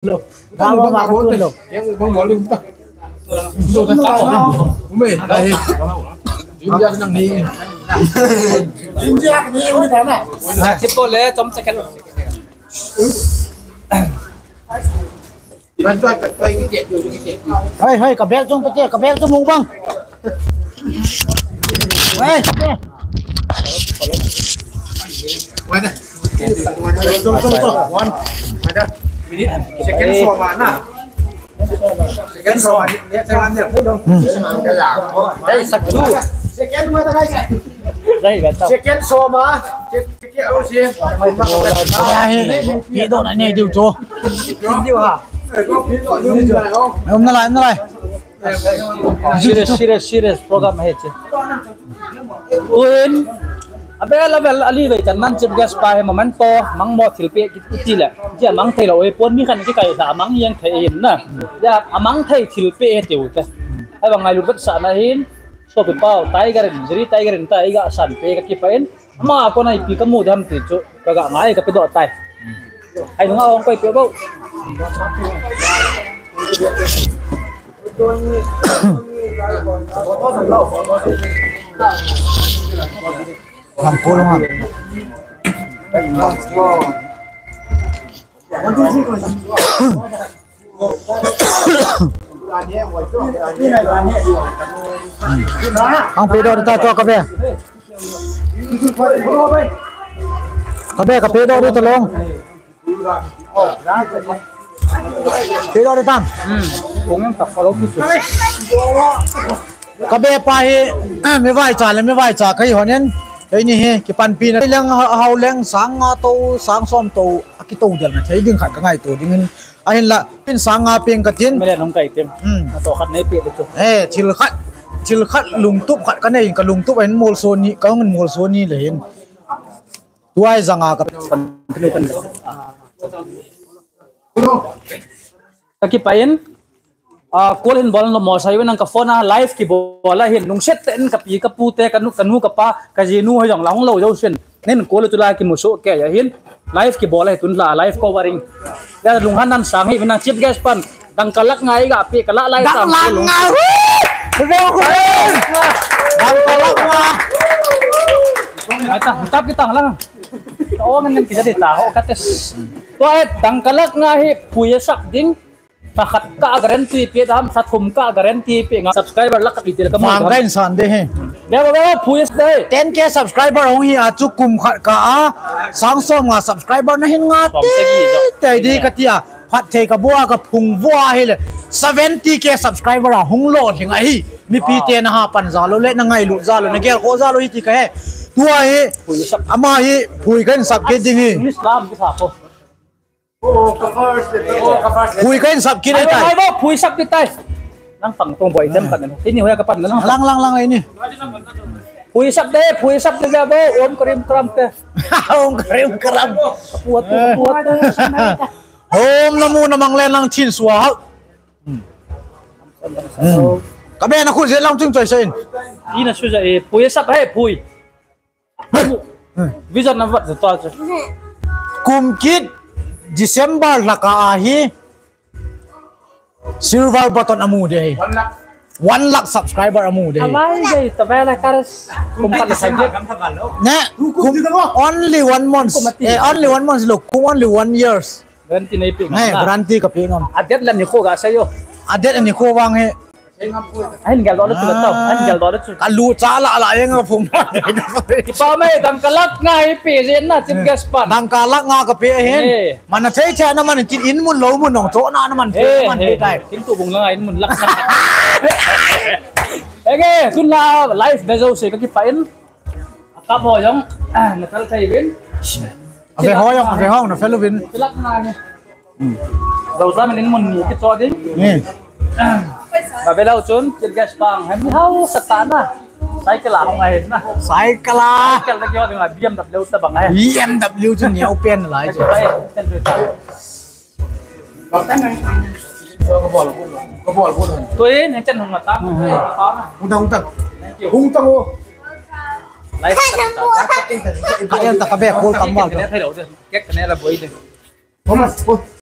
Loh, kalau nggak boleh loh, yang mau lupa. Sudah tahu, umi, dari India senang nih. India nih umi mana? Chip boleh, tom second. Bantuan ini dia dulu ini. Hei, kabel tu mung bang. Hei. Mana? Tuh. Ada. Ini second so mana? Second so dia saya ambil. Đây sạch chu. Second mana guys? Đây betul. Second so mà. Second ở trên. Ini độ này điều chỗ. Điều hả? Hôm nay. Serius program hết chứ. Uin. Abe level ali vậy chẳng năng chụp gas pa mà mắn to mắng mò thil pe cái là chỉ mắng thầy lỗi pon mi khăn cái cái giả mắng yang thầy hin na ya mắng thầy thil pe tiêu ta ai bằng ngày lúc bất sản hin so pe pau tigerin ta iga san pe cái pain mà ako na ipi kamu dam ti chu kaga ngai ka pe do tai ai nung ông quay pe bao Làm cô luôn à? Không phê đâu ta cho cà phê. Cà phê đâu đi ta luôn. Phê đâu đi tam. Cũng em tập follow cái Cà phê paiไม่ไหวจ่าcái họ nên cái này cái pan pin này hao leng sáng tàu sáng xóm tàu cái tàu giờ này thấy đừng khát cái ngày tàu đừng anh là pin sáng pin cái tiềnไม่ได้น้องไก่เต็มตัวขัดในเปียกตัวชิลขัดลุงตุ๊บขัดกันเองกับลุงตุ๊บเห็นโมลโซนี่ก็มันโมลโซนี่เลยเห็นตัวไอ้จังกับ Kakipain call hin ball no mo sayo nang ka phone na live ki bola hin nung set ten kapi kapute kanu kapa kajinu hojong lang lo jo sen nen call tu la ki muso ke ya hin live ki bola tun la live covering ya lung hanan sang hi nang chip gas pan dang kalak ngai ga pi kala lai sam lung dang kalak nga Ata, tap kita lang. Oo man kita di tao kates. Tuet dang kalak nga hi puyasak ding pakat ka garanti pe dam sathum ka garanti pe nga subscriber lak itil ka mo mang kain san de he ba puyas dai 10k subscriber hong hi a chu kum khat ka sang som nga subscriber na hin nga te di ka tia phat the ka bua ka phung bua hi le 70k subscriber hong lo thing ai mi pi te na ha pan za lo le na ngai lu za lo na gel ko za lo hi ti ka he tua hi ama hi phui kan sab ke ding hi Islam ki sa ko phui kan sab ki le tai ai phui sak ki tai nang pang tong boy dem kan ini hoya kapan no lang ai ni phui sak de ba om krim kram te om krim kram puat hôm namu namang len lang chin suwa kabe na khu je lang chung choi sein ina su ja e phui sak hai phui vision na wat to kum kit December laka ahi silver button amu de 1 lakh subscriber amu de amai dei tabela karas kumpat sajit ne only 1 month only 1 month look only 1 years ganti nei pi garanti ka pe ngam adet lan ni ko ga sayo adet ani ko wang he anh gal đó tu tao anh gal đó tu kalu chala la yang phum pa mai dang kalak ngai pi zen na chim gas pan dang kalak nga ka pe hen man thei cha na man tin in mun lo mun nong cho na man man he dai tin tu bung ngai mun lak ege kun la live bezo se ka ki pain ka bo yong na kal thai bin về hoang nó phải lưu vin lak ngai đầu ra mình mun ni ki cho din và về đâu chốn trên gas pang hay hao satana sai cái là không ai na sai kala cái là do là BMW ta bằng ai BMW chứ nhiều pen lại chứ tôi nên chân hùng là tám hung tăng ô lấy kalian tak kabeh cool tambal cái này thay đổi rồi cái này là bụi đi Thomas